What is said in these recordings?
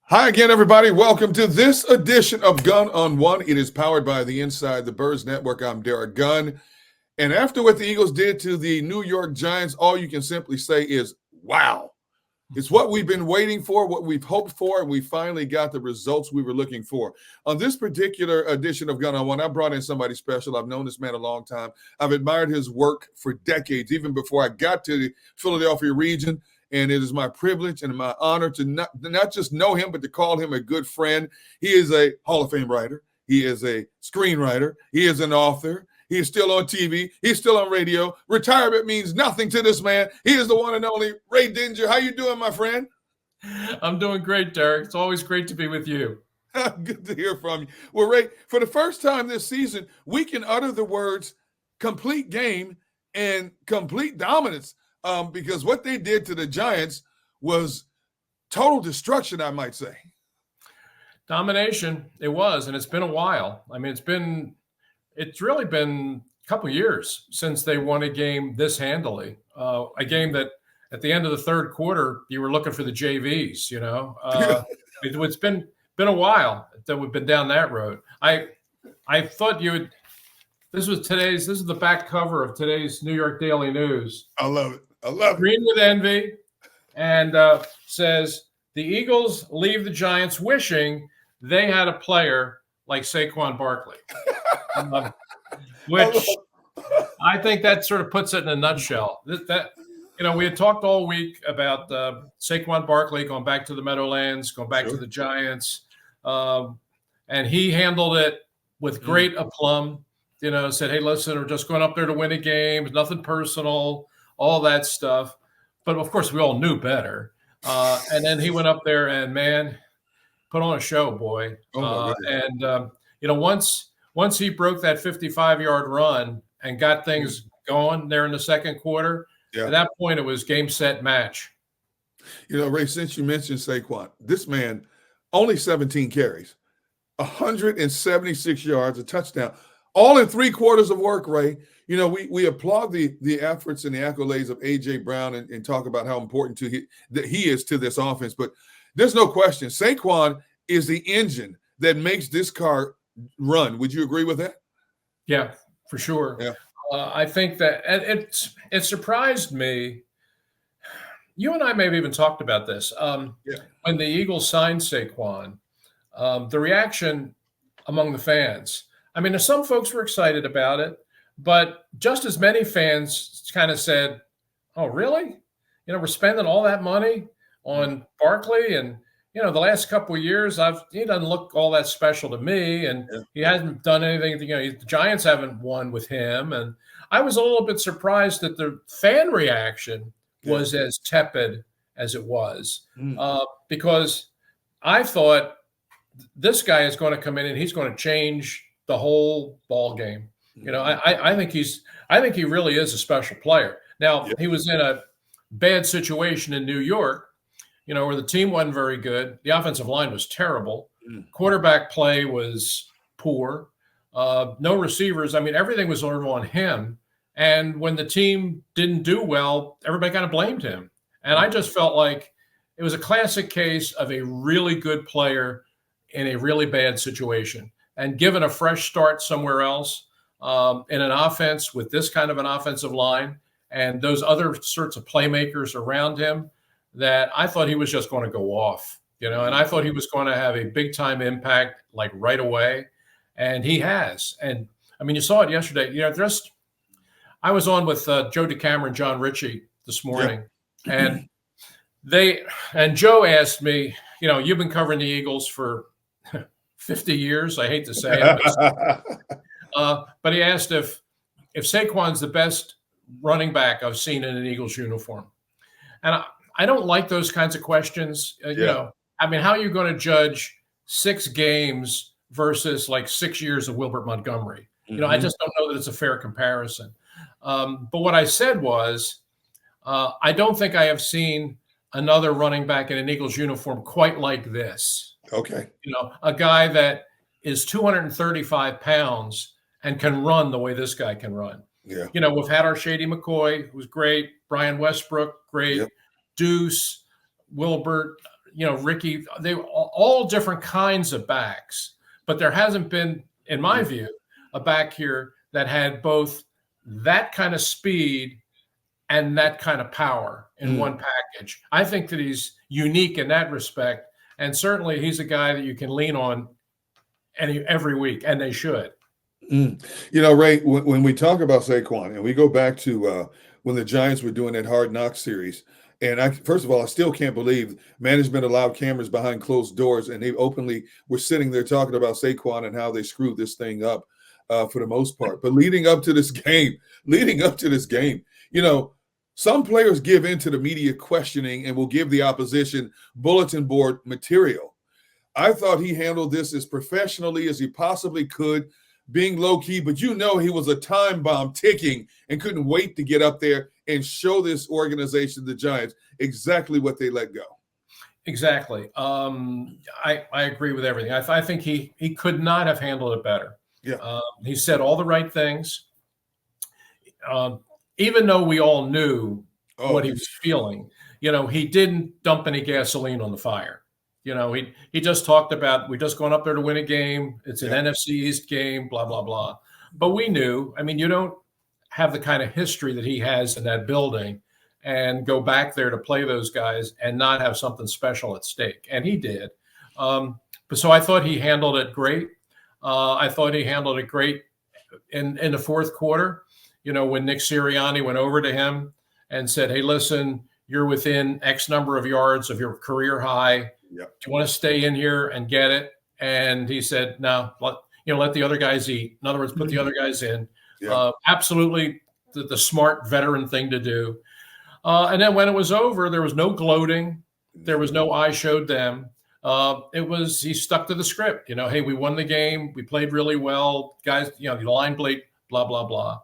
Hi again, everybody. Welcome to this edition of Gun on One. It is powered by the Inside the Birds Network. I'm Derrick Gunn. And after what the Eagles did to the New York Giants, all you can simply say is, wow. It's what we've been waiting for, what we've hoped for, and we finally got the results we were looking for. On this particular edition of Gun on One, I brought in somebody special. I've known this man a long time. I've admired his work for decades, even before I got to the Philadelphia region. And it is my privilege and my honor to not just know him, but to call him a good friend. He is a Hall of Fame writer. He is a screenwriter. He is an author. He is still on TV. He's still on radio. Retirement means nothing to this man. He is the one and only Ray Didinger. How you doing, my friend? I'm doing great, Derrick. It's always great to be with you. Good to hear from you. Well, Ray, for the first time this season, we can utter the words complete game and complete dominance. Because what they did to the Giants was total destruction, I might say. Domination, it was, and it's been a while. I mean, it's really been a couple of years since they won a game this handily. A game that at the end of the third quarter, you were looking for the JVs, you know. It's been a while that we've been down that road. I thought you would. This is the back cover of today's New York Daily News. I love it. I love it. Green with envy, and says the Eagles leave the Giants wishing they had a player like Saquon Barkley, which I think that sort of puts it in a nutshell. We had talked all week about Saquon Barkley going back to the Meadowlands, going back to the Giants, and he handled it with great aplomb. Said, "Hey, listen, we're just going up there to win a game. Nothing personal." All that stuff. But, of course, we all knew better. And then he went up there and, man, put on a show, boy. Once he broke that 55-yard run and got things going there in the second quarter, at that point it was game, set, match. Ray, since you mentioned Saquon, this man, only 17 carries, 176 yards, a touchdown, all in 3 quarters of work, Ray. We applaud the efforts and the accolades of A.J. Brown and talk about how important that he is to this offense. But there's no question, Saquon is the engine that makes this car run. Would you agree with that? Yeah, for sure. Yeah. I think that it surprised me. You and I may have even talked about this. When the Eagles signed Saquon, the reaction among the fans, I mean, some folks were excited about it. But just as many fans kind of said, "Oh, really? We're spending all that money on Barkley, and the last couple of years, he doesn't look all that special to me, and he hasn't done anything. The Giants haven't won with him." And I was a little bit surprised that the fan reaction was as tepid as it was, because I thought this guy is going to come in and he's going to change the whole ball game. I think he really is a special player. Now, he was in a bad situation in New York, where the team wasn't very good. The offensive line was terrible. Quarterback play was poor. No receivers. I mean, everything was over on him. And when the team didn't do well, everybody kind of blamed him. And I just felt like it was a classic case of a really good player in a really bad situation. And given a fresh start somewhere else, in an offense with this kind of an offensive line and those other sorts of playmakers around him, that I thought he was just going to go off, and I thought he was going to have a big time impact like right away. And he has. And I mean, you saw it yesterday, I was on with Joe DeCamera and John Ritchie this morning, and Joe asked me, you've been covering the Eagles for 50 years. I hate to say it. But he asked if Saquon's the best running back I've seen in an Eagles uniform. And I don't like those kinds of questions. I mean, how are you going to judge 6 games versus like 6 years of Wilbert Montgomery? I just don't know that it's a fair comparison. But what I said was, I don't think I have seen another running back in an Eagles uniform quite like this. Okay. A guy that is 235 pounds and can run the way this guy can run. Yeah. We've had our Shady McCoy, who's great. Brian Westbrook, great. Yep. Deuce, Wilbert, Ricky, they all different kinds of backs, but there hasn't been, in my view, a back here that had both that kind of speed and that kind of power in one package. I think that he's unique in that respect, and certainly he's a guy that you can lean on every week, and they should. Ray, when we talk about Saquon, and we go back to when the Giants were doing that Hard Knock series, and first of all, I still can't believe management allowed cameras behind closed doors, and they openly were sitting there talking about Saquon and how they screwed this thing up for the most part. But leading up to this game, some players give in to the media questioning and will give the opposition bulletin board material. I thought he handled this as professionally as he possibly could, being low-key, but he was a time bomb ticking and couldn't wait to get up there and show this organization, the Giants, exactly what they let go. Exactly. I agree with everything. I think he could not have handled it better. Yeah. He said all the right things. Even though we all knew what he was feeling, he didn't dump any gasoline on the fire. He just talked about, we just going up there to win a game. It's an NFC East game, blah, blah, blah. But we knew, you don't have the kind of history that he has in that building and go back there to play those guys and not have something special at stake. And he did. So I thought he handled it great. I thought he handled it great in the fourth quarter. When Nick Sirianni went over to him and said, hey, listen, you're within X number of yards of your career high. Yep. Do you want to stay in here and get it? And he said, no, let the other guys eat. In other words, put the other guys in. Yeah. Absolutely the smart veteran thing to do. And then when it was over, there was no gloating. There was no I showed them. He stuck to the script. Hey, we won the game. We played really well. Guys, the line played, blah, blah, blah.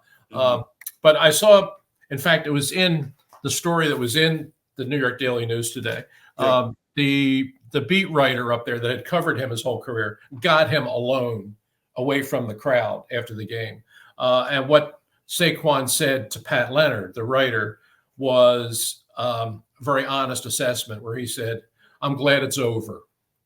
But I saw, in fact, it was in the story that was in the New York Daily News today. Yeah. The beat writer up there that had covered him his whole career got him alone away from the crowd after the game. And what Saquon said to Pat Leonard, the writer, was a very honest assessment where he said, I'm glad it's over.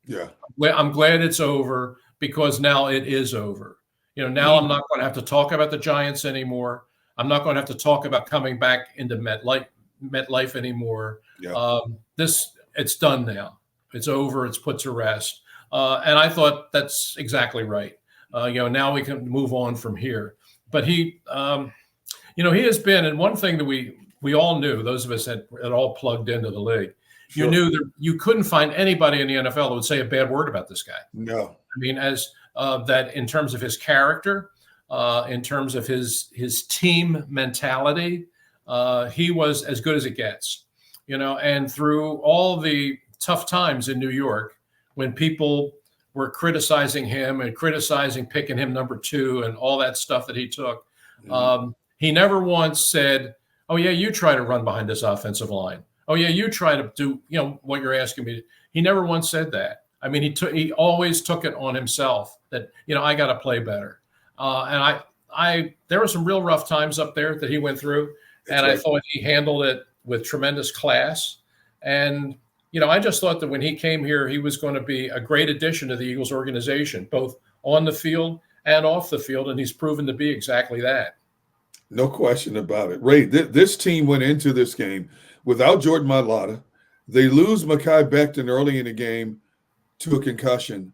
Yeah. I'm glad it's over because now it is over. Now I'm not going to have to talk about the Giants anymore. I'm not going to have to talk about coming back into MetLife anymore. Yeah. It's done now. It's over. It's put to rest. And I thought that's exactly right. Now we can move on from here. But he has been, and one thing that we all knew, those of us that all plugged into the league, Sure. You knew that you couldn't find anybody in the NFL that would say a bad word about this guy. No. As that in terms of his character, in terms of his team mentality, he was as good as it gets. And through all the tough times in New York, when people were criticizing him and criticizing picking him number 2 and all that stuff that he took, he never once said, oh, yeah, you try to run behind this offensive line. Oh, yeah, you try to do what you're asking me. He never once said that. He always took it on himself that, I got to play better. And there were some real rough times up there that he went through. That's right. I thought he handled it with tremendous class. And, I just thought that when he came here, he was going to be a great addition to the Eagles organization, both on the field and off the field. And he's proven to be exactly that. No question about it. Ray, this team went into this game without Jordan Mailata. They lose Mekhi Becton early in the game to a concussion,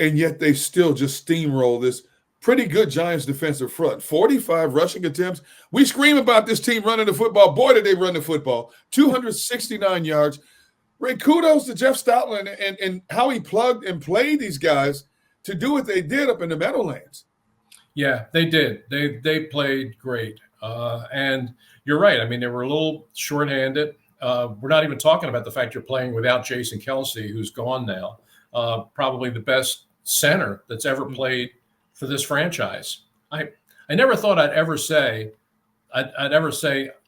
and yet they still just steamroll this pretty good Giants defensive front. 45 rushing attempts. We scream about this team running the football. Boy, did they run the football. 269 yards. Ray, kudos to Jeff Stoutland and how he plugged and played these guys to do what they did up in the Meadowlands. Yeah, they did. They played great. And you're right. They were a little shorthanded. We're not even talking about the fact you're playing without Jason Kelce, who's gone now, probably the best center that's ever played for this franchise. I never thought I'd ever say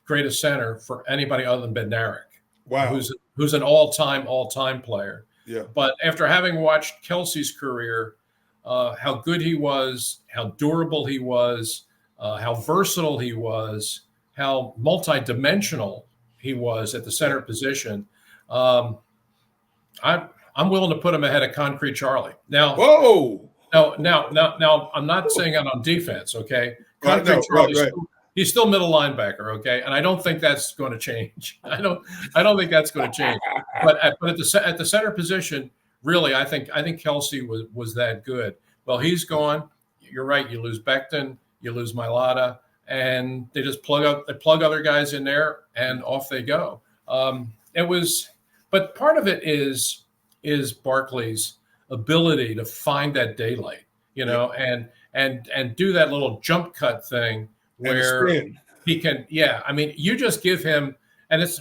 greatest center for anybody other than Bednarik. Wow. Who's an all-time player. Yeah. But after having watched Kelce's career, how good he was, how durable he was, how versatile he was, how multidimensional he was at the center position. I I'm willing to put him ahead of Concrete Charlie. Now, Whoa. now, I'm not saying that on defense, okay? Concrete Charlie, right. He's still middle linebacker, okay? And I don't think that's going to change. I don't think that's going to change. But at the center position, really, I think Kelce was that good. Well, he's gone. You're right. You lose Becton, you lose Mailata, and they just plug other guys in there, and off they go. But part of it is Barkley's ability to find that daylight, and do that little jump cut thing where he can. Yeah, I mean, you just give him, and it's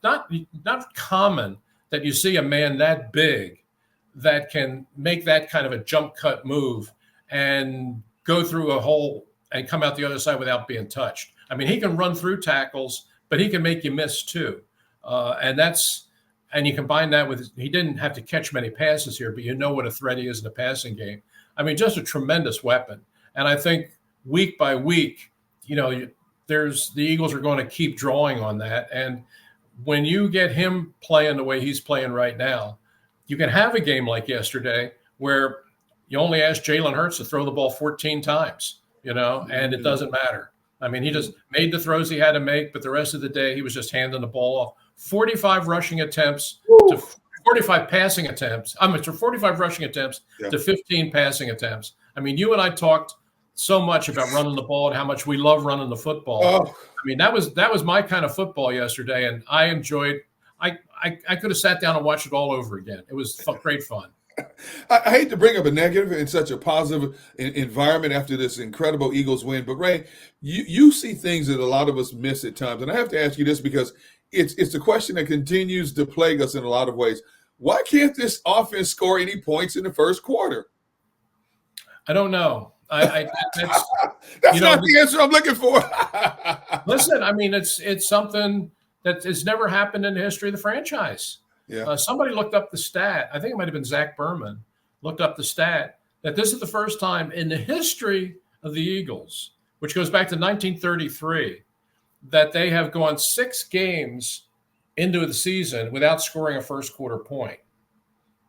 not common that you see a man that big that can make that kind of a jump cut move and go through a hole and come out the other side without being touched. I mean, he can run through tackles, but he can make you miss too. And you combine that with, he didn't have to catch many passes here, but you know what a threat he is in the passing game. I mean, just a tremendous weapon. And I think week by week, the Eagles are going to keep drawing on that. And when you get him playing the way he's playing right now, you can have a game like yesterday where you only ask Jalen Hurts to throw the ball 14 times, and it doesn't matter. I mean, he just made the throws he had to make, but the rest of the day he was just handing the ball off. 45 rushing attempts to 45 passing attempts. 45 rushing attempts to 15 passing attempts. I mean, you and I talked so much about running the ball and how much we love running the football. I mean, that was my kind of football yesterday, and I enjoyed. I could have sat down and watched it all over again. It was great fun. I hate to bring up a negative in such a positive environment after this incredible Eagles win, but Ray, you see things that a lot of us miss at times, and I have to ask you this because it's a question that continues to plague us in a lot of ways. Why can't this offense score any points in the first quarter? I don't know. That's not the answer I'm looking for. Listen, I mean, it's something that has never happened in the history of the franchise. Yeah. Somebody looked up the stat. I think it might have been Zach Berman looked up the stat that this is the first time in the history of the Eagles, which goes back to 1933, that they have gone 6 games into the season without scoring a first quarter point.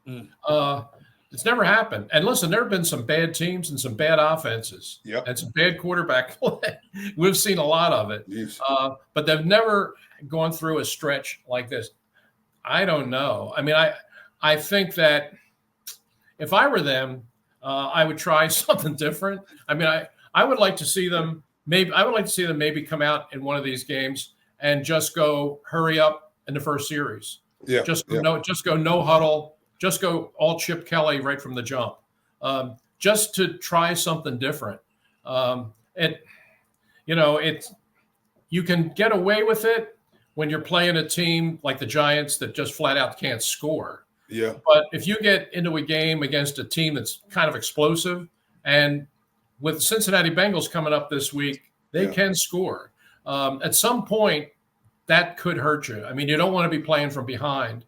It's never happened. And listen, there have been some bad teams and some bad offenses and some bad quarterback play. We've seen a lot of it. But they've never gone through a stretch like this. I don't know. I mean, I think that if I were them, I would try something different. I mean, I would like to see them maybe come out in one of these games and just go hurry up in the first series. Just go no huddle. Just go all Chip Kelly right from the jump. Just to try something different. You can get away with it when you're playing a team like the Giants that just flat out can't score. Yeah. But if you get into a game against a team that's kind of explosive, and with Cincinnati Bengals coming up this week, they can score. At some point, that could hurt you. I mean, you don't want to be playing from behind.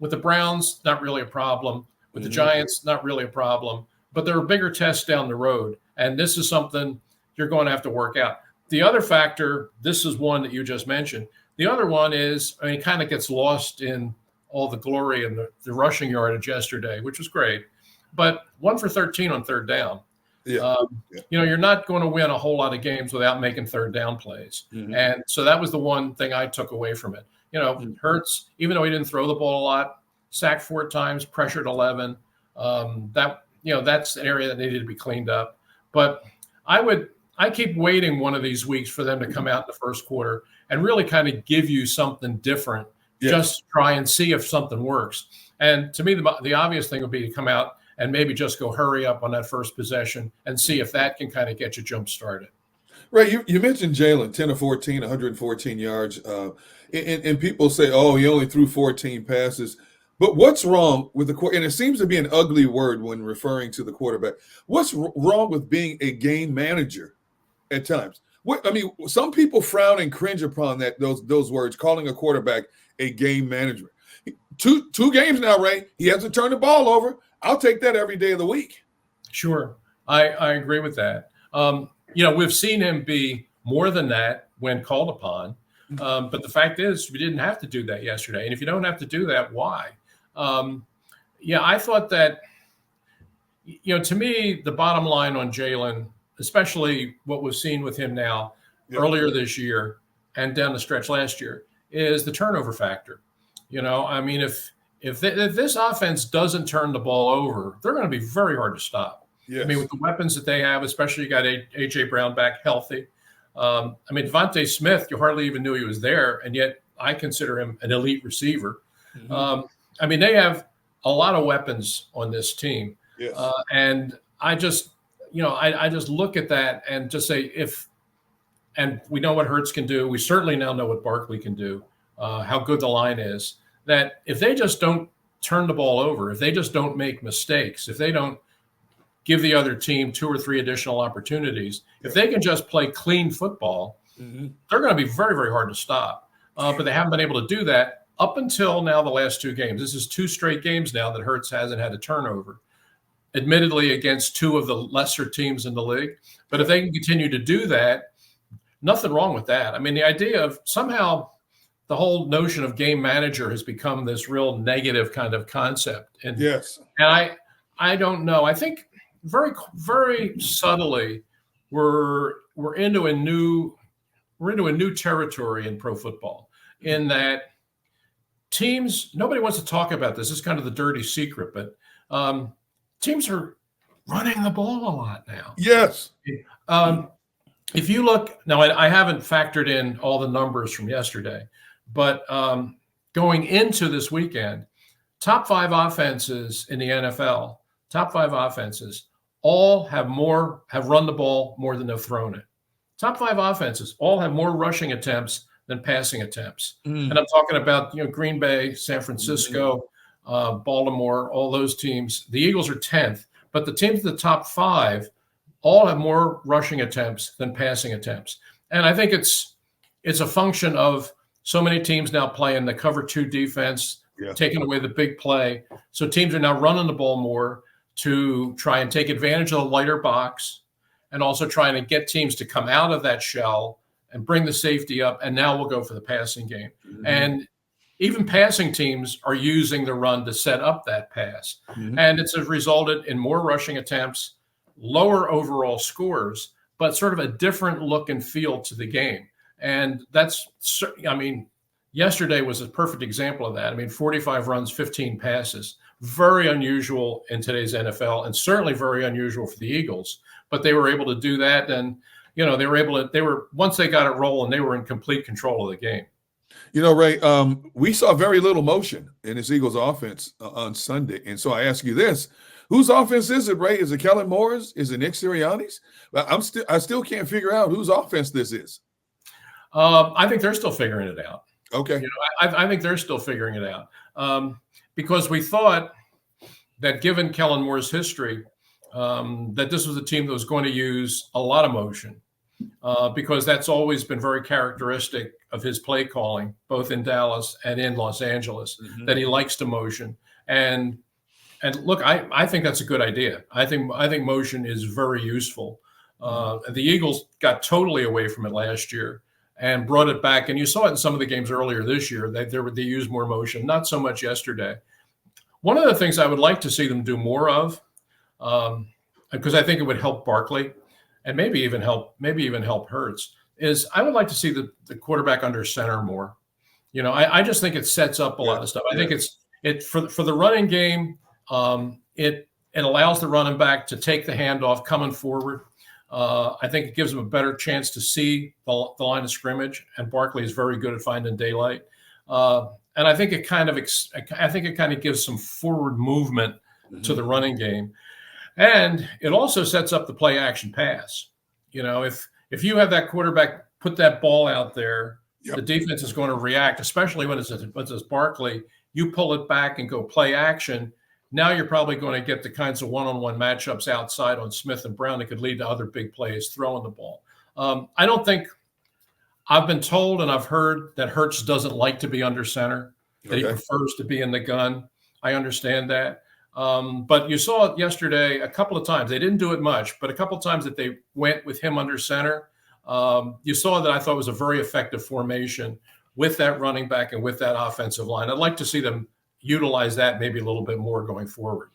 With the Browns, not really a problem. With the Giants, not really a problem. But there are bigger tests down the road, and this is something you're going to have to work out. The other factor, this is one that you just mentioned. The other one is, it kind of gets lost in all the glory and the rushing yardage yesterday, which was great. But 1 for 13 on third down. You're not going to win a whole lot of games without making third down plays. And so that was the one thing I took away from it. Hurts, even though he didn't throw the ball a lot, sacked 4 times, pressured 11. That's an area that needed to be cleaned up. But I keep waiting one of these weeks for them to come out in the first quarter and really kind of give you something different, just try and see if something works. And to me, the obvious thing would be to come out and maybe just go hurry up on that first possession and see if that can kind of get you jump started. Right. You mentioned Jalen, 10 of 14, 114 yards. And people say, oh, he only threw 14 passes. But what's wrong with and it seems to be an ugly word when referring to the quarterback. What's wrong with being a game manager at times? Some people frown and cringe upon those words, calling a quarterback a game manager. Two games now, Ray. He hasn't turned the ball over. I'll take that every day of the week. Sure. I agree with that. We've seen him be more than that when called upon. But the fact is, we didn't have to do that yesterday. And if you don't have to do that, why? Yeah, I thought that, to me, the bottom line on Jalen, especially what was seen with him now earlier this year and down the stretch last year, is the turnover factor. I mean, if this offense doesn't turn the ball over, they're going to be very hard to stop. Yes. I mean, with the weapons that they have, especially you got A.J. Brown back healthy. I mean, Devontae Smith, you hardly even knew he was there, and yet I consider him an elite receiver. Mm-hmm. I mean, they have a lot of weapons on this team. Yes. And I just, I just look at that and just say and we know what Hurts can do. We certainly now know what Barkley can do, how good the line is, that if they just don't turn the ball over, if they just don't make mistakes, if they don't give the other team 2 or 3 additional opportunities, if they can just play clean football, they're going to be very, very hard to stop. But they haven't been able to do that up until now, the last 2 games. This is 2 straight games now that Hurts hasn't had a turnover, admittedly against 2 of the lesser teams in the league. But if they can continue to do that, nothing wrong with that. I mean, the idea of somehow the whole notion of game manager has become this real negative kind of concept. And I don't know. I think very, very subtly we're into a new territory in pro football, in that teams, nobody wants to talk about this. It's kind of the dirty secret, but teams are running the ball a lot now. Yes. If you look now, I haven't factored in all the numbers from yesterday, but going into this weekend, top 5 offenses in the NFL, top 5 offenses, all have run the ball more than they've thrown it. Top 5 offenses all have more rushing attempts than passing attempts. And I'm talking about, Green Bay, San Francisco, Baltimore, all those teams. The Eagles are 10th, but the teams in the top 5 all have more rushing attempts than passing attempts. And I think it's a function of so many teams now playing the cover 2 defense, taking away the big play. So teams are now running the ball more to try and take advantage of the lighter box, and also trying to get teams to come out of that shell and bring the safety up. And now we'll go for the passing game. And even passing teams are using the run to set up that pass. And it's resulted in more rushing attempts, lower overall scores, but sort of a different look and feel to the game. And yesterday was a perfect example of that. I mean, 45 runs, 15 passes, very unusual in today's NFL, and certainly very unusual for the Eagles. But they were able to do that. And, once they got it rolling, they were in complete control of the game. Ray, we saw very little motion in this Eagles offense on Sunday. And so I ask you this: whose offense is it, Ray? Is it Kellen Moore's? Is it Nick Sirianni's? I still can't figure out whose offense this is. I think they're still figuring it out. Okay. I think they're still figuring it out, because we thought that, given Kellen Moore's history, that this was a team that was going to use a lot of motion, because that's always been very characteristic of his play calling, both in Dallas and in Los Angeles, that he likes to motion. And look, I think that's a good idea. I think motion is very useful. The Eagles got totally away from it last year and brought it back. And you saw it in some of the games earlier this year. They used more motion, not so much yesterday. One of the things I would like to see them do more of, because I think it would help Barkley and maybe even help Hurts, is I would like to see the quarterback under center more. I just think it sets up a lot of stuff. I think it's for the running game. It allows the running back to take the handoff coming forward. I think it gives them a better chance to see the line of scrimmage, and Barkley is very good at finding daylight. And I think it kind of gives some forward movement to the running game, and it also sets up the play action pass. If you have that quarterback put that ball out there, the defense is going to react, especially when it's Barkley. You pull it back and go play action. Now you're probably going to get the kinds of one-on-one matchups outside on Smith and Brown that could lead to other big plays throwing the ball. I don't think I've been told and I've heard that Hurts doesn't like to be under center, that he prefers to be in the gun. I understand that. But you saw it yesterday a couple of times. They didn't do it much, but a couple of times that they went with him under center, you saw that I thought was a very effective formation with that running back and with that offensive line. I'd like to see them utilize that maybe a little bit more going forward.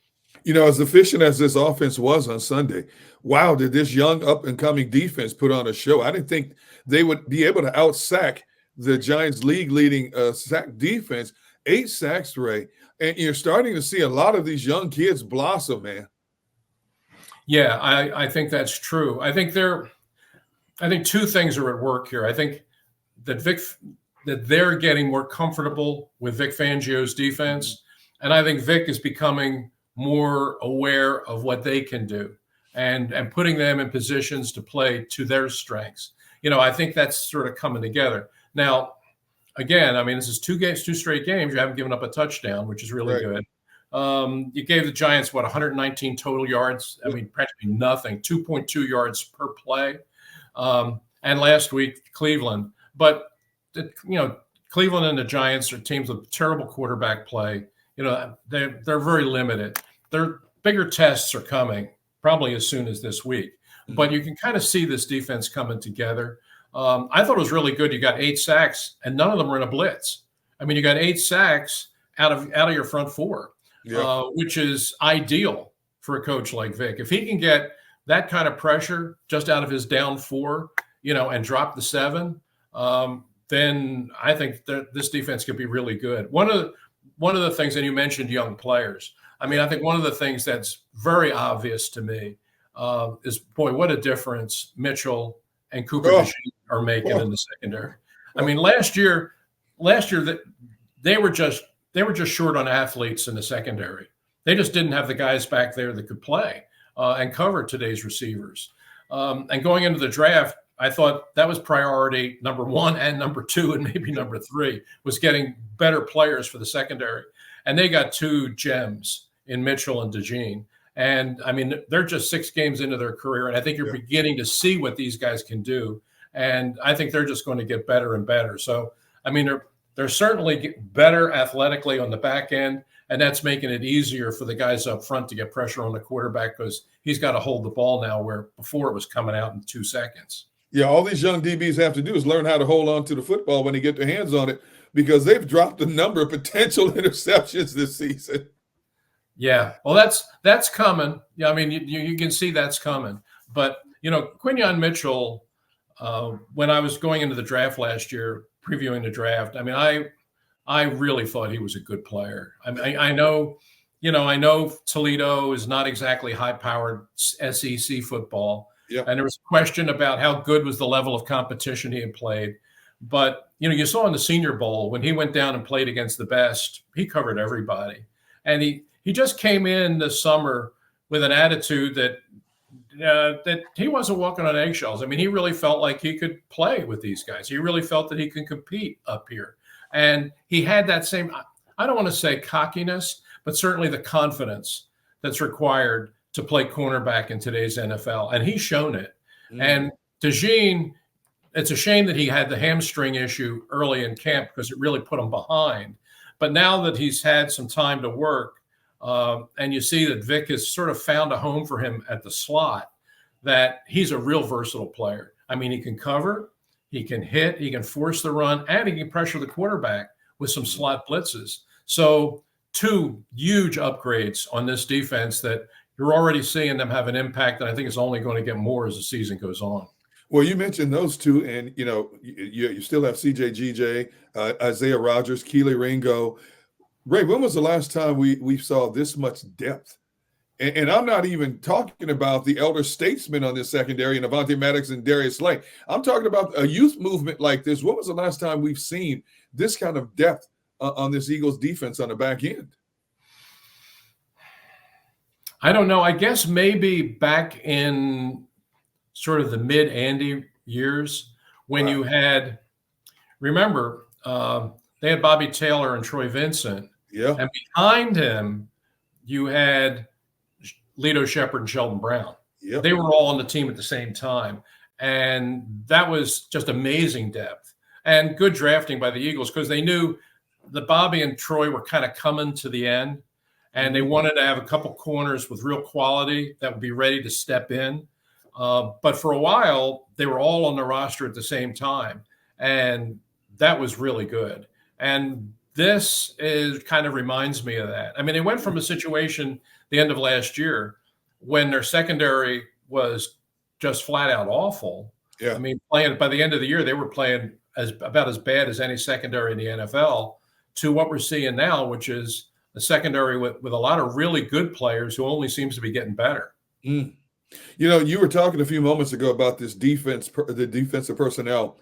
As efficient as this offense was on Sunday, wow, did this young up-and-coming defense put on a show. I didn't think they would be able to out-sack the Giants' league-leading sack defense. 8 sacks, Ray. And you're starting to see a lot of these young kids blossom, man. Yeah, I think that's true. I think two things are at work here. I think that they're getting more comfortable with Vic Fangio's defense, and I think Vic is becoming more aware of what they can do and putting them in positions to play to their strengths. I think that's sort of coming together. Now, again, I mean, this is 2 straight games. You haven't given up a touchdown, which is really good. You gave the Giants, 119 total yards. I mean, practically nothing, 2.2 yards per play. And last week, Cleveland. But, Cleveland and the Giants are teams with terrible quarterback play. They're very limited. Their bigger tests are coming probably as soon as this week. But you can kind of see this defense coming together. I thought it was really good. You got 8 sacks, and none of them were in a blitz. I mean, you got 8 sacks out of your front 4, which is ideal for a coach like Vic. If he can get that kind of pressure just out of his down 4, and drop the 7, then I think that this defense could be really good. One of the things, and you mentioned young players. I mean, I think one of the things that's very obvious to me is, boy, what a difference Mitchell and Cooper DeJean are making in the secondary. I mean, last year that they were just short on athletes in the secondary. They just didn't have the guys back there that could play and cover today's receivers. And going into the draft, I thought that was priority number 1 and number 2 and maybe number 3 was getting better players for the secondary. And they got 2 gems in Mitchell and DeJean. And, I mean, they're just 6 games into their career, and I think you're beginning to see what these guys can do. And I think they're just going to get better and better. So, I mean, they're certainly better athletically on the back end, and that's making it easier for the guys up front to get pressure on the quarterback because he's got to hold the ball now where before it was coming out in 2 seconds. Yeah, all these young DBs have to do is learn how to hold on to the football when they get their hands on it because they've dropped a number of potential interceptions this season. Yeah, well, that's coming. Yeah, I mean, you can see that's coming. But, Quinyon Mitchell, when I was going into the draft last year, previewing the draft, I mean, I really thought he was a good player. I mean, I know Toledo is not exactly high-powered SEC football. Yep. And there was a question about how good was the level of competition he had played. But, you saw in the Senior Bowl, when he went down and played against the best, he covered everybody. And he just came in this summer with an attitude that he wasn't walking on eggshells. I mean, he really felt like he could play with these guys. He really felt that he could compete up here. And he had that same, I don't want to say cockiness, but certainly the confidence that's required to play cornerback in today's NFL. And he's shown it. And DeJean, it's a shame that he had the hamstring issue early in camp because it really put him behind. But now that he's had some time to work, and you see that Vic has sort of found a home for him at the slot, that he's a real versatile player. I mean, he can cover, he can hit, he can force the run, and he can pressure the quarterback with some slot blitzes. So 2 huge upgrades on this defense that you're already seeing them have an impact, and I think it's only going to get more as the season goes on. Well, you mentioned those 2, and, you still have CJ GJ, Isaiah Rodgers, Keely Ringo. Ray, when was the last time we saw this much depth? And I'm not even talking about the elder statesmen on this secondary and Avonte Maddox and Darius Slay. I'm talking about a youth movement like this. When was the last time we've seen this kind of depth on this Eagles defense on the back end? I don't know. I guess maybe back in sort of the mid-Andy years when you had, remember, they had Bobby Taylor and Troy Vincent. Yeah. And behind him, you had Lito Shepherd and Sheldon Brown. Yep. They were all on the team at the same time. And that was just amazing depth and good drafting by the Eagles because they knew that Bobby and Troy were kind of coming to the end. And they wanted to have a couple corners with real quality that would be ready to step in. But for a while, they were all on the roster at the same time. And that was really good. And this is kind of reminds me of that. I mean, they went from a situation the end of last year when their secondary was just flat out awful. Yeah. I mean, playing by the end of the year, they were playing about as bad as any secondary in the NFL, to what we're seeing now, which is a secondary with a lot of really good players who only seems to be getting better. Mm. You were talking a few moments ago about this defense, the defensive personnel,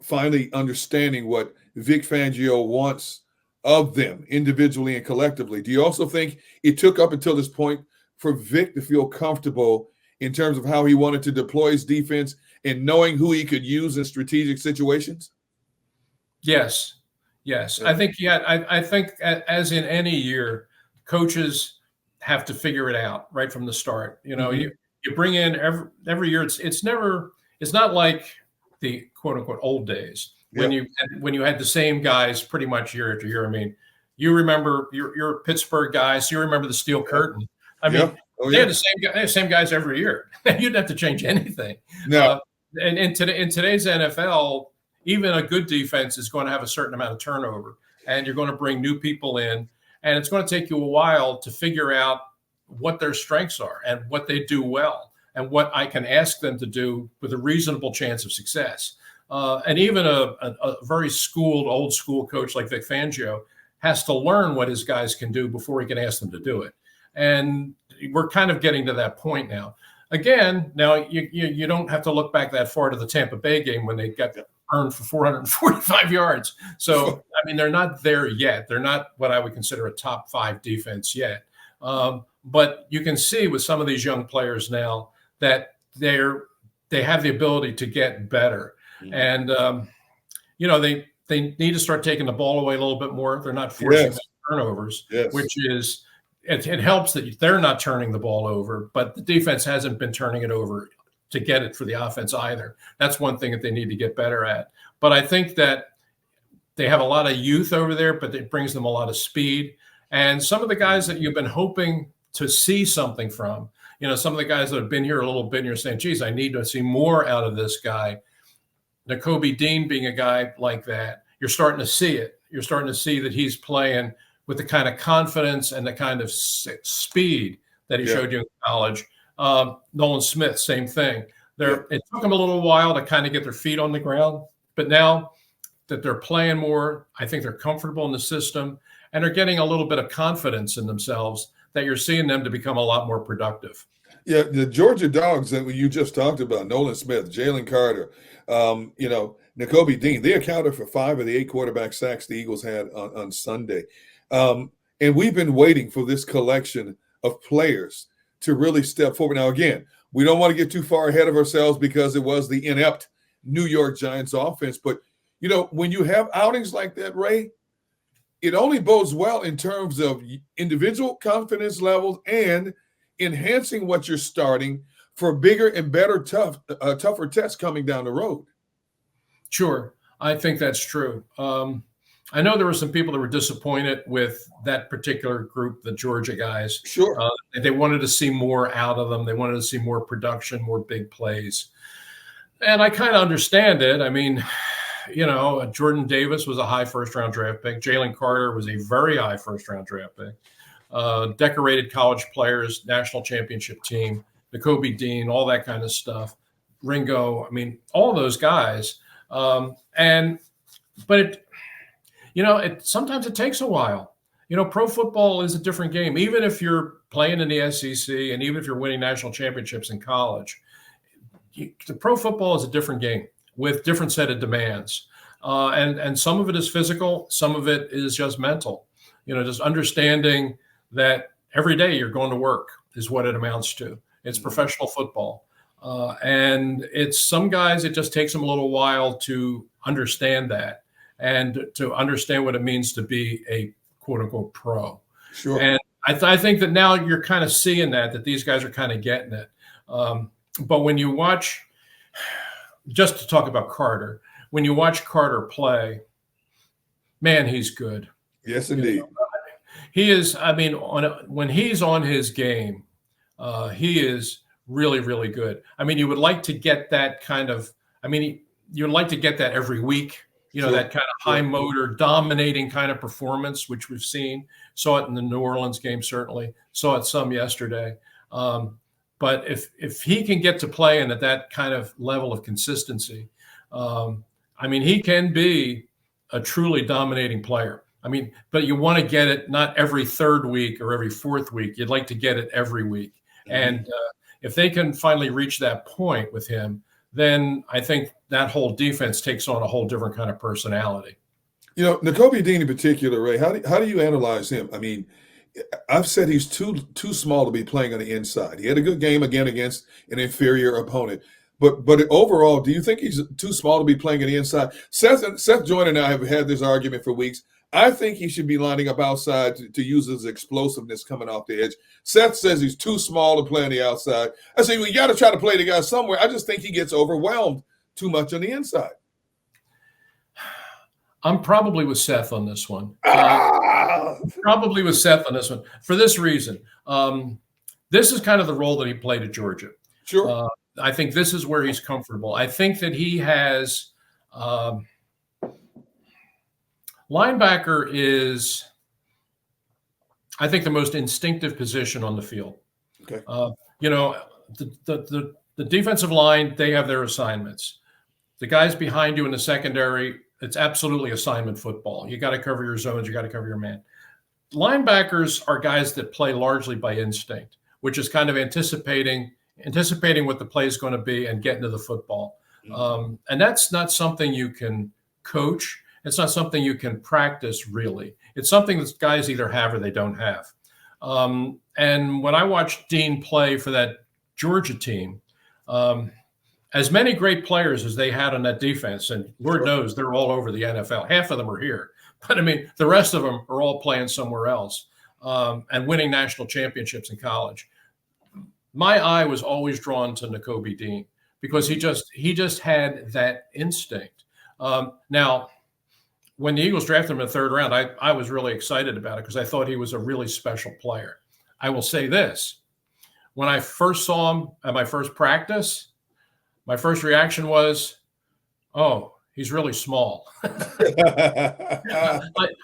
finally understanding what Vic Fangio wants of them individually and collectively. Do you also think it took up until this point for Vic to feel comfortable in terms of how he wanted to deploy his defense and knowing who he could use in strategic situations? Yes. Yes. I think, I think as in any year, coaches have to figure it out right from the start. You bring in every year. It's not like the quote unquote old days when you had the same guys pretty much year after year. I mean, you remember you're a Pittsburgh guy, so you remember the Steel Curtain. I mean, they had the same guys every year. You didn't have to change anything. No. And in today's NFL, even a good defense is going to have a certain amount of turnover, and you're going to bring new people in, and it's going to take you a while to figure out what their strengths are and what they do well and what I can ask them to do with a reasonable chance of success. And even a very old school coach like Vic Fangio has to learn what his guys can do before he can ask them to do it. And we're kind of getting to that point now. Again, now you don't have to look back that far to the Tampa Bay game when they got earned for 445 yards. So, I mean, they're not there yet. They're not what I would consider a top 5 defense yet. But you can see with some of these young players now that they have the ability to get better. And, they need to start taking the ball away a little bit more. They're not forcing turnovers, which is it helps that they're not turning the ball over, but the defense hasn't been turning it over to get it for the offense either. That's one thing that they need to get better at. But I think that they have a lot of youth over there, but it brings them a lot of speed. And some of the guys that you've been hoping to see something from, some of the guys that have been here a little bit, and you're saying, geez, I need to see more out of this guy. Nico Dean being a guy like that, you're starting to see it. You're starting to see that he's playing with the kind of confidence and the kind of speed that he showed you in college. Nolan Smith, same thing. It took them a little while to kind of get their feet on the ground, but now that they're playing more, I think they're comfortable in the system and are getting a little bit of confidence in themselves that you're seeing them to become a lot more productive. Yeah, the Georgia Dogs that you just talked about, Nolan Smith, Jalen Carter, Nico Dean, they accounted for 5 of the 8 quarterback sacks the Eagles had on Sunday. And we've been waiting for this collection of players to really step forward. Now, again, we don't want to get too far ahead of ourselves because it was the inept New York Giants offense. But, when you have outings like that, Ray, it only bodes well in terms of individual confidence levels and enhancing what you're starting for bigger and better, tougher tests coming down the road. Sure. I think that's true. I know there were some people that were disappointed with that particular group, the Georgia guys. Sure. They wanted to see more out of them. They wanted to see more production, more big plays. And I kind of understand it. I mean, Jordan Davis was a high first-round draft pick. Jalen Carter was a very high first-round draft pick. Decorated college players, national championship team, Nico Dean, all that kind of stuff. Ringo, I mean, all those guys. Sometimes it takes a while. Pro football is a different game. Even if you're playing in the SEC and even if you're winning national championships in college, the pro football is a different game with different set of demands. And some of it is physical. Some of it is just mental. Just understanding that every day you're going to work is what it amounts to. It's professional football. And it's some guys, it just takes them a little while to understand that and to understand what it means to be a quote unquote pro. Sure. And I think that now you're kind of seeing that these guys are kind of getting it. But when you watch, just to talk about Carter, when you watch Carter play, man, he's good. Yes, indeed. He is, I mean, when he's on his game, he is really, really good. I mean, you would like to get that kind of, you would like to get that every week. you know, that kind of high motor, dominating kind of performance, which we've seen. Saw it in the New Orleans game, certainly. Saw it some yesterday. But if he can get to playing at that kind of level of consistency, I mean, he can be a truly dominating player. I mean, but you want to get it not every third week or every fourth week. You'd like to get it every week. And if they can finally reach that point with him, then I think that whole defense takes on a whole different kind of personality. You know, Nico Dean in particular, Ray, how do you analyze him? I mean, I've said he's too small to be playing on the inside. He had a good game again against an inferior opponent. But overall, do you think he's too small to be playing on the inside? Seth Joyner and I have had this argument for weeks. I think he should be lining up outside to use his explosiveness coming off the edge. Seth says he's too small to play on the outside. I say, well, you got to try to play the guy somewhere. I just think he gets overwhelmed too much on the inside. I'm probably with Seth on this one. Probably with Seth on this one for this reason. This is kind of the role that he played at Georgia. Sure. I think this is where he's comfortable. I think that he has linebacker is, I think, the most instinctive position on the field. Okay. You know, the defensive line, they have their assignments. The guys behind you in the secondary, it's absolutely assignment football. You got to cover your zones. You got to cover your man. Linebackers are guys that play largely by instinct, which is kind of anticipating what the play is going to be and getting to the football. And that's not something you can coach. It's not something you can practice, really. It's something that guys either have or they don't have. And when I watched Dean play for that Georgia team, as many great players as they had on that defense, and Lord knows they're all over the NFL. Half of them are here. But, I mean, the rest of them are all playing somewhere else and winning national championships in college. My eye was always drawn to Nico Dean because he just had that instinct. Now, when the Eagles drafted him in the third round, I was really excited about it because I thought he was a really special player. I will say this. When I first saw him at my first practice, my first reaction was, oh, he's really small.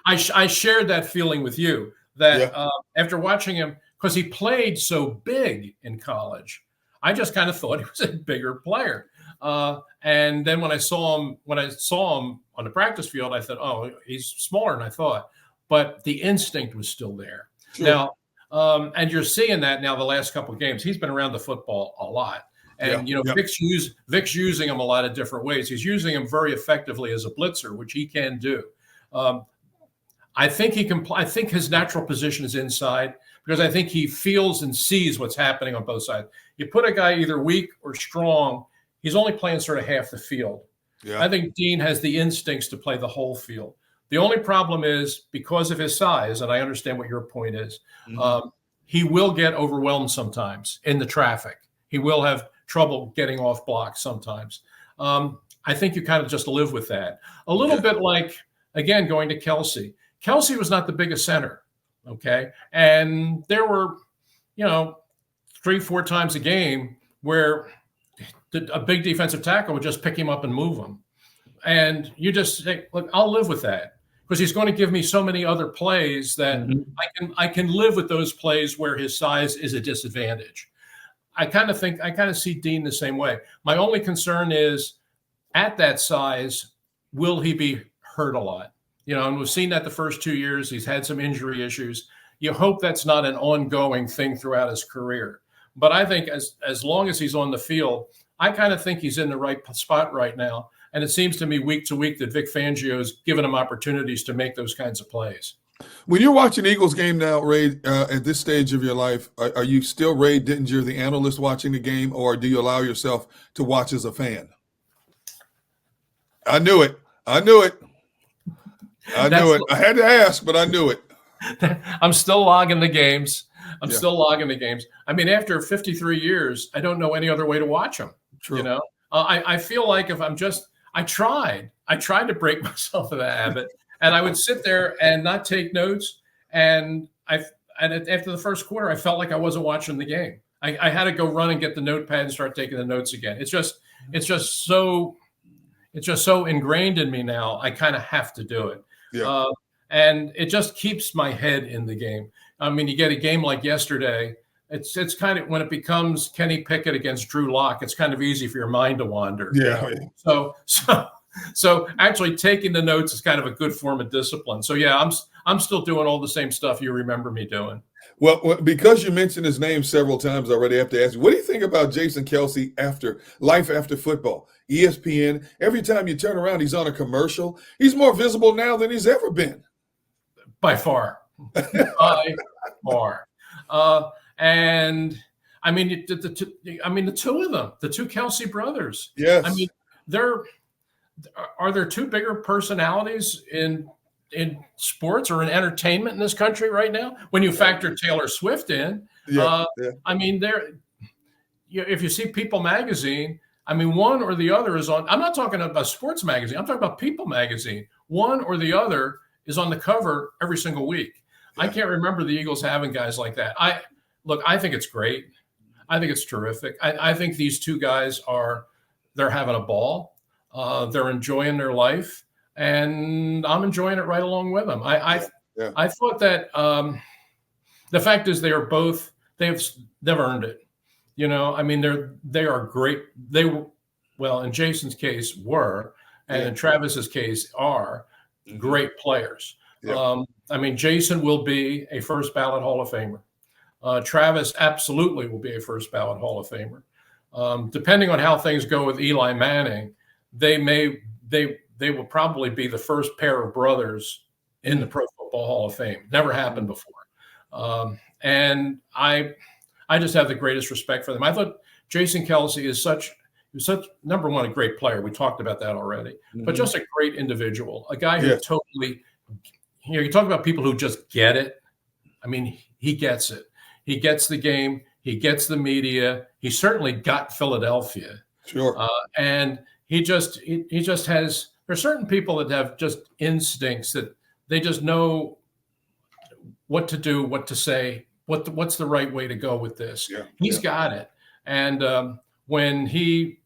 I shared that feeling with you that after watching him, because he played so big in college, I just kind of thought he was a bigger player. And then when I saw him on the practice field, I thought, oh, he's smaller than I thought. But the instinct was still there. Sure. Now, and you're seeing that now the last couple of games. He's been around the football a lot. And, Vic's using him a lot of different ways. He's using him very effectively as a blitzer, which he can do. I think he can. I think his natural position is inside because I think he feels and sees what's happening on both sides. You put a guy either weak or strong, he's only playing sort of half the field. Yeah. I think Dean has the instincts to play the whole field. The only problem is because of his size, and I understand what your point is, he will get overwhelmed sometimes in the traffic. He will have trouble getting off blocks sometimes. I think you kind of just live with that. A little bit like, again, going to Kelce. Kelce was not the biggest center, okay? And there were, 3-4 times a game where a big defensive tackle would just pick him up and move him. And you just say, look, I'll live with that because he's going to give me so many other plays that I can live with those plays where his size is a disadvantage. I kind of see Dean the same way. My only concern is at that size, will he be hurt a lot? And we've seen that the first 2 years. He's had some injury issues. You hope that's not an ongoing thing throughout his career. But I think as long as he's on the field, I kind of think he's in the right spot right now. And it seems to me week to week that Vic Fangio is giving him opportunities to make those kinds of plays. When you're watching the Eagles game now, Ray, at this stage of your life, are you still Ray Didinger, the analyst, watching the game, or do you allow yourself to watch as a fan? I knew it. I knew it. I had to ask, but I knew it. I'm still logging the games. I mean, after 53 years, I don't know any other way to watch them. True. I feel like if I tried to break myself of that habit. And I would sit there and not take notes. And after the first quarter, I felt like I wasn't watching the game. I had to go run and get the notepad and start taking the notes again. It's just so it's just so ingrained in me now. I kind of have to do it. Yeah. And it just keeps my head in the game. I mean, you get a game like yesterday. It's kind of, when it becomes Kenny Pickett against Drew Lock, it's kind of easy for your mind to wander. Yeah. So actually taking the notes is kind of a good form of discipline. So yeah, I'm still doing all the same stuff you remember me doing. Well, because you mentioned his name several times already, I have to ask you, what do you think about Jason Kelce after life after football? ESPN, every time you turn around, he's on a commercial. He's more visible now than he's ever been. By far. By far. And I mean, the two of them, the two Kelce brothers. Yes. I mean, are there two bigger personalities in sports or in entertainment in this country right now? When you factor Taylor Swift in, I mean, if you see People magazine, I mean, one or the other is on. I'm not talking about sports magazine. I'm talking about People magazine. One or the other is on the cover every single week. Yeah. I can't remember the Eagles having guys like that. I think it's great. I think it's terrific. I think these two guys they're having a ball. They're enjoying their life, and I'm enjoying it right along with them. I thought that the fact is they've earned it. You know, I mean, they are great. Well, in Jason's case and in Travis's case are great players. Yeah. I mean, Jason will be a first ballot Hall of Famer. Travis absolutely will be a first ballot Hall of Famer. Depending on how things go with Eli Manning, they will probably be the first pair of brothers in the Pro Football Hall of Fame. Never happened before. And I just have the greatest respect for them. I thought Jason Kelce is such number one, a great player. We talked about that already, but just a great individual, a guy who totally, you talk about people who just get it. I mean, he gets it. He gets the game. He gets the media. He certainly got Philadelphia. Sure. And he just has, there's certain people that have just instincts that they just know what to do, what to say, what's the right way to go with this. Yeah. He's got it. And when he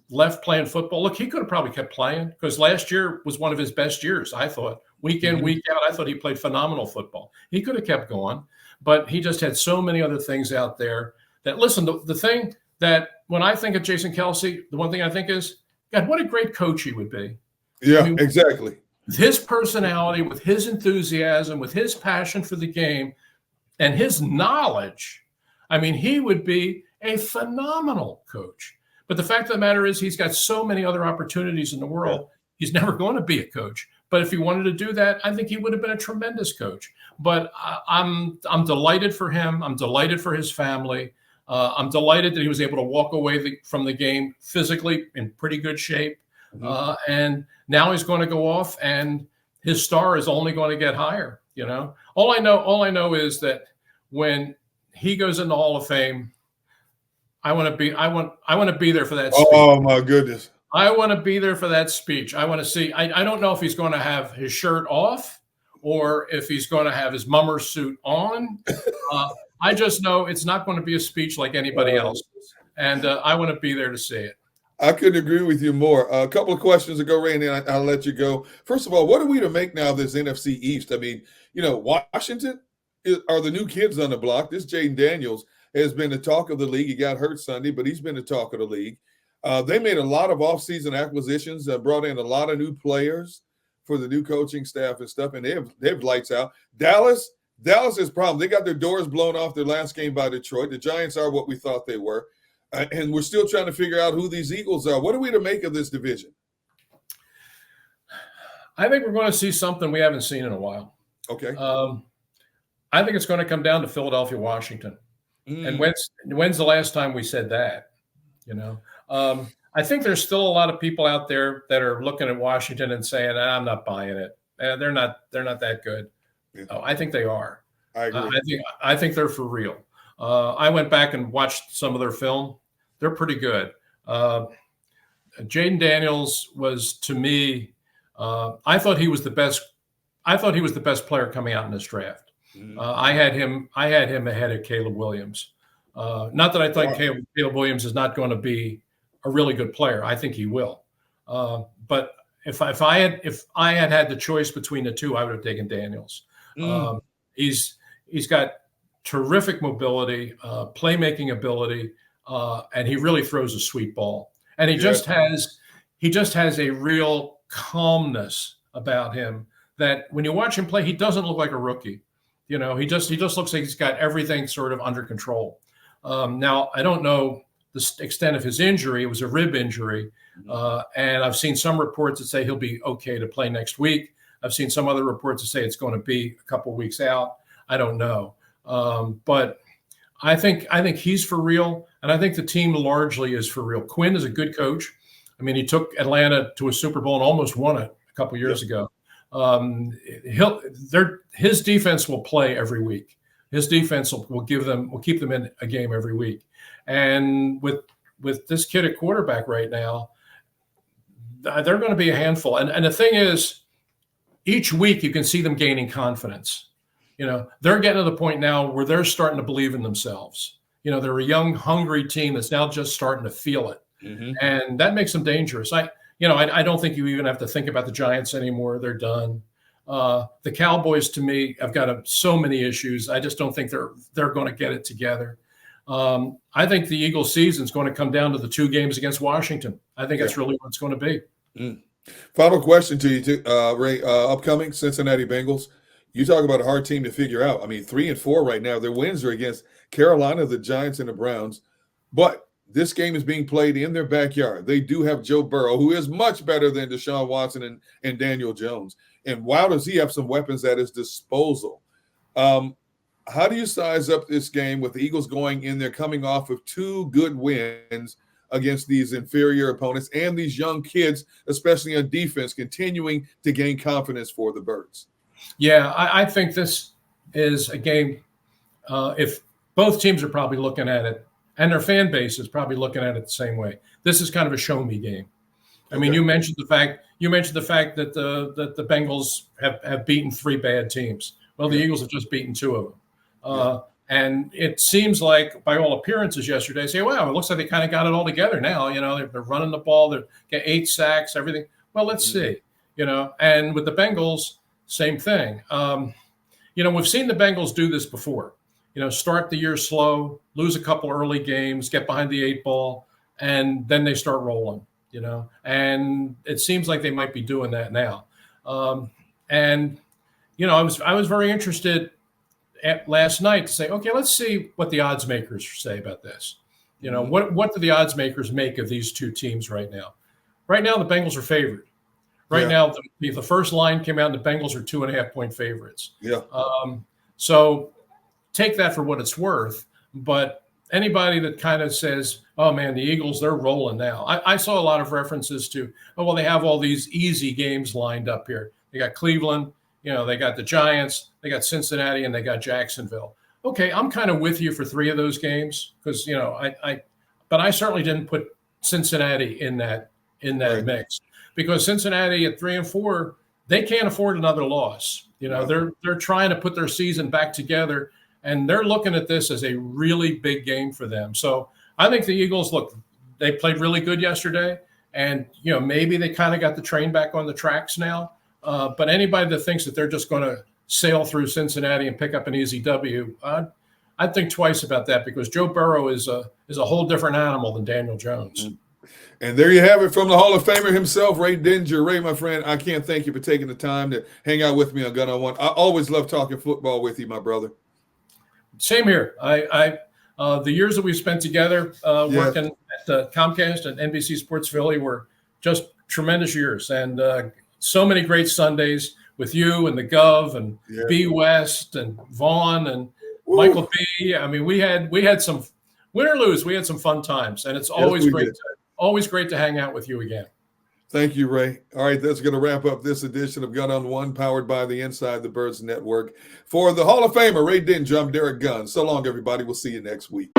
left playing football, look, he could have probably kept playing because last year was one of his best years, I thought. Week in, week out, I thought he played phenomenal football. He could have kept going, but he just had so many other things out there that, listen, the thing that when I think of Jason Kelce, the one thing I think is, God, what a great coach he would be. Yeah, I mean, exactly. With his personality, with his enthusiasm, with his passion for the game, and his knowledge, I mean, he would be a phenomenal coach. But the fact of the matter is he's got so many other opportunities in the world. He's never going to be a coach. But if he wanted to do that, I think he would have been a tremendous coach. But I'm delighted for him. I'm delighted for his family. I'm delighted that he was able to walk away from the game physically in pretty good shape. And now he's going to go off, and his star is only going to get higher. You know, all I know is that when he goes in the Hall of Fame, I want to be there for that speech. Oh my goodness. I want to be there for that speech. I want to see, I don't know if he's going to have his shirt off or if he's going to have his mummer suit on. I just know it's not going to be a speech like anybody else's. And I want to be there to see it. I couldn't agree with you more. A couple of questions to go, Ray, and then I'll let you go. First of all, what are we to make now of this NFC East? I mean, you know, Washington are the new kids on the block. This Jaden Daniels has been the talk of the league. He got hurt Sunday, but he's been the talk of the league. They made a lot of offseason acquisitions, brought in a lot of new players for the new coaching staff and stuff, and they have lights out. Dallas is a problem. They got their doors blown off their last game by Detroit. The Giants are what we thought they were. And we're still trying to figure out who these Eagles are. What are we to make of this division? I think we're going to see something we haven't seen in a while. Okay. I think it's going to come down to Philadelphia, Washington. And when's the last time we said that? You know, I think there's still a lot of people out there that are looking at Washington and saying, I'm not buying it. They're not that good. Yeah. Oh, I think they are. I agree. I think they're for real. I went back and watched some of their film. They're pretty good. Jaden Daniels was, to me, I thought he was the best. I thought he was the best player coming out in this draft. I had him ahead of Caleb Williams. Not that I think Caleb Williams is not going to be a really good player. I think he will. But if I had the choice between the two, I would have taken Daniels. He's got terrific mobility, playmaking ability, and he really throws a sweet ball. And he just has a real calmness about him that when you watch him play, he doesn't look like a rookie. You know, he just looks like he's got everything sort of under control. Now, I don't know the extent of his injury. It was a rib injury. And I've seen some reports that say he'll be okay to play next week. I've seen some other reports that say it's going to be a couple of weeks out. I don't know. But I think he's for real. And I think the team largely is for real. Quinn is a good coach. I mean, he took Atlanta to a Super Bowl and almost won it a couple of years ago. His defense will play every week. His defense will keep them in a game every week. And with this kid at quarterback right now, they're going to be a handful. And the thing is, each week you can see them gaining confidence. You know, they're getting to the point now where they're starting to believe in themselves. You know, they're a young, hungry team that's now just starting to feel it. And that makes them dangerous. I don't think you even have to think about the Giants anymore. They're done. The Cowboys, to me, have got so many issues. I just don't think they're going to get it together. I think the Eagles' season is going to come down to the 2 games against Washington. I think that's really what it's going to be. Final question to you, Ray. Upcoming Cincinnati Bengals. You talk about a hard team to figure out. I mean, 3-4 right now. Their wins are against Carolina, the Giants, and the Browns. But this game is being played in their backyard. They do have Joe Burrow, who is much better than Deshaun Watson and Daniel Jones. And wow, does he have some weapons at his disposal. How do you size up this game with the Eagles going in there, coming off of 2 good wins against these inferior opponents and these young kids, especially on defense, continuing to gain confidence for the Birds? Yeah, I think this is a game, if both teams are probably looking at it, and their fan base is probably looking at it the same way. This is kind of a show me game. I mean, you mentioned the fact that the Bengals have beaten 3 bad teams. Well, the Eagles have just beaten 2 of them. And it seems like, by all appearances yesterday, say, wow, it looks like they kind of got it all together now. You know, they're running the ball, they get 8 sacks, everything. Well, let's see. You know, and with the Bengals, same thing. You know, we've seen the Bengals do this before. You know, start the year slow, lose a couple early games, get behind the 8 ball, and then they start rolling. You know, and it seems like they might be doing that now. And you know, I was very interested last night to say, okay, let's see what the odds makers say about this. You know, what do the odds makers make of these 2 teams right now? Right now, the Bengals are favored. Right now, the first line came out, and the Bengals are 2.5-point favorites. So take that for what it's worth. But anybody that kind of says, oh, man, the Eagles, they're rolling now. I saw a lot of references to, oh, well, they have all these easy games lined up here. They got Cleveland, you know, they got the Giants, they got Cincinnati, and they got Jacksonville. Okay, I'm kind of with you for 3 of those games because, you know, but I certainly didn't put Cincinnati in that mix because Cincinnati at 3-4, they can't afford another loss. You know, they're trying to put their season back together. And they're looking at this as a really big game for them. So I think the Eagles, look, they played really good yesterday. And, you know, maybe they kind of got the train back on the tracks now. But anybody that thinks that they're just going to sail through Cincinnati and pick up an easy W, I'd think twice about that because Joe Burrow is a whole different animal than Daniel Jones. And there you have it from the Hall of Famer himself, Ray Didinger. Ray, my friend, I can't thank you for taking the time to hang out with me on Gun on One. I always love talking football with you, my brother. Same here. The years that we've spent together working at Comcast and NBC Sports Philly were just tremendous years, and so many great Sundays with you and the Gov and B West and Vaughn and Michael B. I mean, we had some win or lose. We had some fun times, and it's always great to hang out with you again. Thank you, Ray. All right, that's going to wrap up this edition of Gun on One, powered by the Inside the Birds Network. For the Hall of Famer, Ray Didinger, I'm Derrick Gunn. So long, everybody. We'll see you next week.